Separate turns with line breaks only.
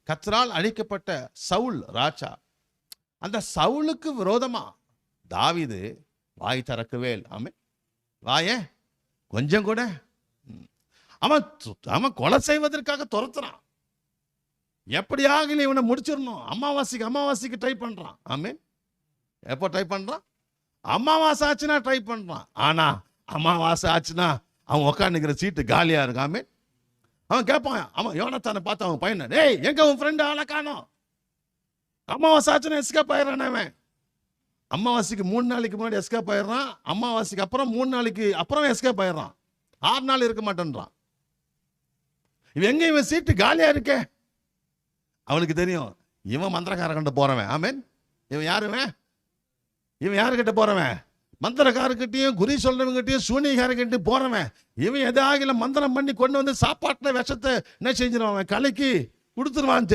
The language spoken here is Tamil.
கர்த்தரால் அழிக்கப்பட்ட சவுல் ராஜா. அந்த சவுலுக்கு விரோதமா தாவீது வாய் திறக்கவே இல்லை. ஆமென். வாயே கொஞ்சம் கூட. அவன் கொலை செய்வதற்காக துரத்துறான். எப்படியாக இவனை முடிச்சிடணும். அமாவாசைக்கு ட்ரை பண்றான். ஆமென். எப்போ ட்ரை பண்றான்? அமாவாசை ஆச்சுன்னா ட்ரை பண்றான். ஆனா அமாவாசை ஆச்சுன்னா அவன் உட்காந்துக்கிற சீட்டு காலியா இருக்கு. ஆமென். அவன் கேட்பான், அவன் யோனத்தானை பார்த்து அவன் பையனை, டேய் எங்க உன் ஃப்ரெண்டு ஆளை காணோம். அமாவாசை ஆச்சுன்னா எஸ்கேப் ஆயிடுறான். அவன் அமாவாசைக்கு 3 நாளைக்கு முன்னாடி எஸ்கேப் ஆயிடுறான். அமாவாசைக்கு அப்புறம் 3 நாளைக்கு அப்புறம் எஸ்கேப் ஆயிடுறான். 6 நாள் இருக்க மாட்டேன்றான். இவன் சீட்டு காலியா இருக்கே. அவனுக்கு தெரியும் இவன் மந்திரக்காரர்கிட்ட போறவன். ஆமென். இவன் யாருக்கிட்ட போறவன்? மந்திரக்காரர்கிட்டையும் குறி சொல்றவங்கிட்டையும் சூனியக்காரர்கிட்டையும் போறவன். இவன் எதாவது மந்திரம் பண்ணி கொண்டு வந்து சாப்பாட்டுல விஷத்தை என்ன செஞ்சிருவான், கலைக்கு கொடுத்துருவான்னு